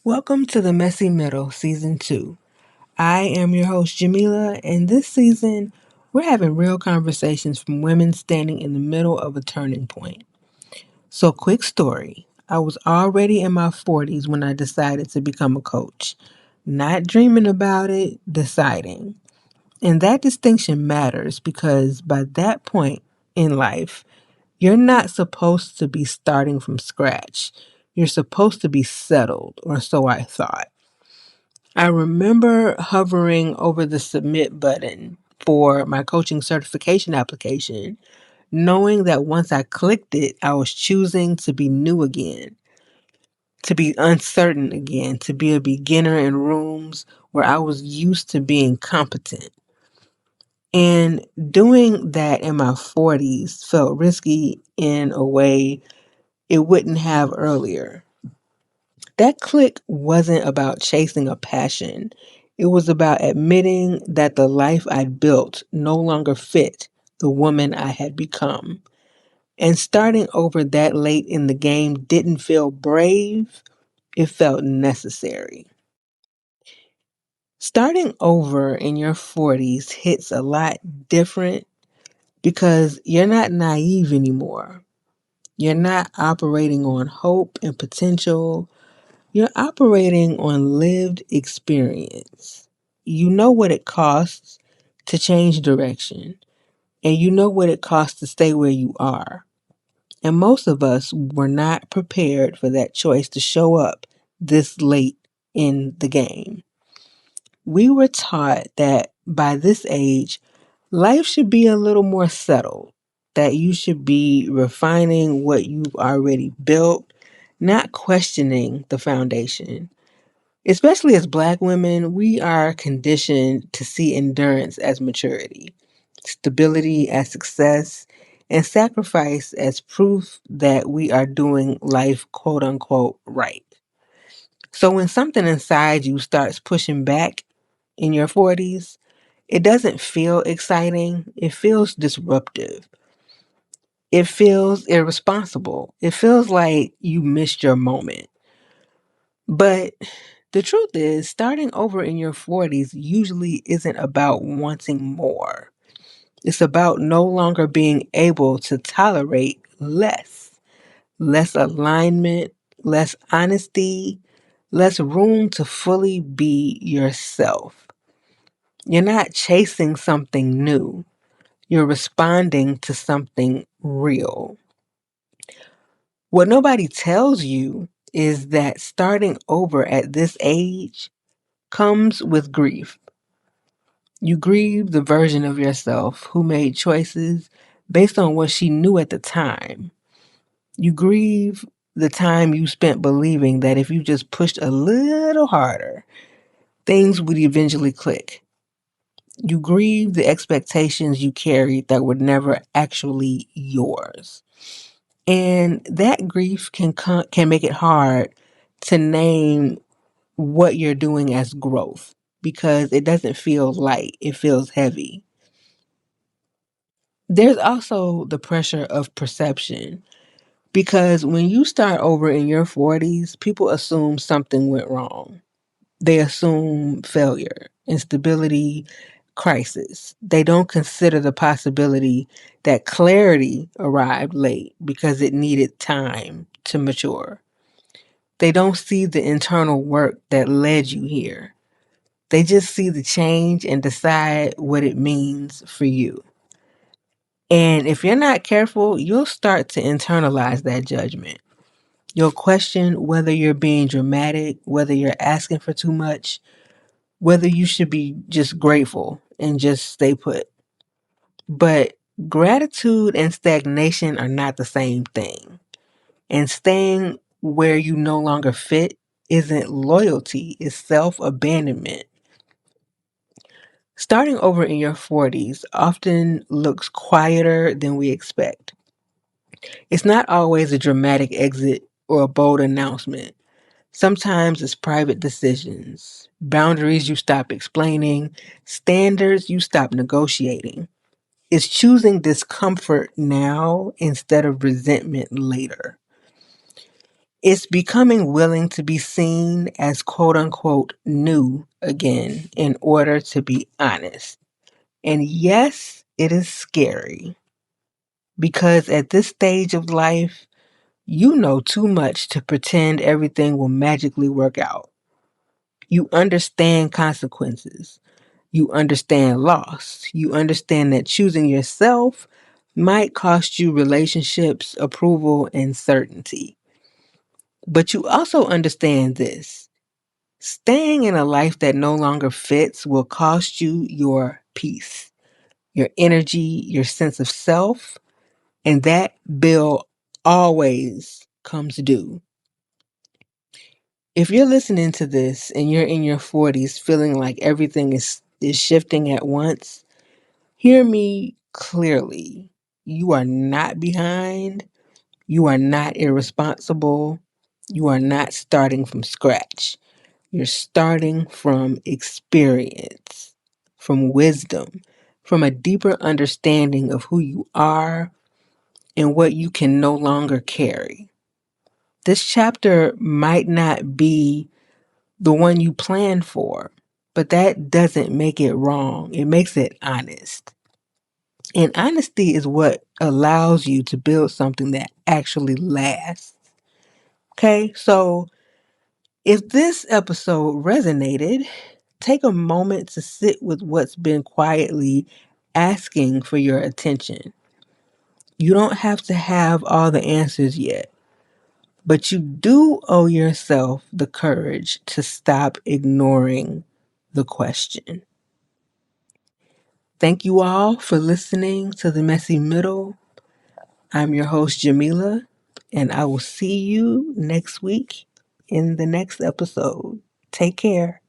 Welcome to the Messy Middle, Season 2. I am your host, Jamila, and this season, we're having real conversations from women standing in the middle of a turning point. So, quick story. I was already in my 40s when I decided to become a coach. Not dreaming about it, deciding. And that distinction matters because by that point in life, you're not supposed to be starting from scratch. You're supposed to be settled, or so I thought. I remember hovering over the submit button for my coaching certification application, knowing that once I clicked it, I was choosing to be new again, to be uncertain again, to be a beginner in rooms where I was used to being competent. And doing that in my 40s felt risky in a way it wouldn't have earlier. That click wasn't about chasing a passion. It was about admitting that the life I'd built no longer fit the woman I had become. And starting over that late in the game didn't feel brave, it felt necessary. Starting over in your 40s hits a lot different because you're not naive anymore. You're not operating on hope and potential. You're operating on lived experience. You know what it costs to change direction, and you know what it costs to stay where you are. And most of us were not prepared for that choice to show up this late in the game. We were taught that by this age, life should be a little more settled, that you should be refining what you've already built, not questioning the foundation. Especially as Black women, we are conditioned to see endurance as maturity, stability as success, and sacrifice as proof that we are doing life quote unquote right. So when something inside you starts pushing back in your 40s, it doesn't feel exciting, it feels disruptive. It feels irresponsible. It feels like you missed your moment. But the truth is, starting over in your 40s usually isn't about wanting more. It's about no longer being able to tolerate less alignment, less honesty, less room to fully be yourself. You're not chasing something new, you're responding to something real. What nobody tells you is that starting over at this age comes with grief. You grieve the version of yourself who made choices based on what she knew at the time. You grieve the time you spent believing that if you just pushed a little harder, things would eventually click. You grieve the expectations you carried that were never actually yours. And that grief can make it hard to name what you're doing as growth because it doesn't feel light, it feels heavy. There's also the pressure of perception because when you start over in your 40s, people assume something went wrong. They assume failure, instability, crisis. They don't consider the possibility that clarity arrived late because it needed time to mature. They don't see the internal work that led you here. They just see the change and decide what it means for you. And if you're not careful, you'll start to internalize that judgment. You'll question whether you're being dramatic, whether you're asking for too much, whether you should be just grateful and just stay put. But gratitude and stagnation are not the same thing. And staying where you no longer fit isn't loyalty, it's self abandonment. Starting over in your 40s often looks quieter than we expect. It's not always a dramatic exit or a bold announcement. Sometimes it's private decisions, boundaries you stop explaining, standards you stop negotiating. It's choosing discomfort now instead of resentment later. It's becoming willing to be seen as quote unquote new again in order to be honest. And yes, it is scary because at this stage of life, you know too much to pretend everything will magically work out. You understand consequences. You understand loss. You understand that choosing yourself might cost you relationships, approval, and certainty. But you also understand this. Staying in a life that no longer fits will cost you your peace, your energy, your sense of self, and that bill always comes due. If you're listening to this and you're in your 40s feeling like everything is shifting at once, hear me clearly. You are not behind. You are not irresponsible. You are not starting from scratch. You're starting from experience, from wisdom, from a deeper understanding of who you are and what you can no longer carry. This chapter might not be the one you planned for, but that doesn't make it wrong. It makes it honest. And honesty is what allows you to build something that actually lasts. Okay, so if this episode resonated, take a moment to sit with what's been quietly asking for your attention. You don't have to have all the answers yet, but you do owe yourself the courage to stop ignoring the question. Thank you all for listening to The Messy Middle. I'm your host, Jamila, and I will see you next week in the next episode. Take care.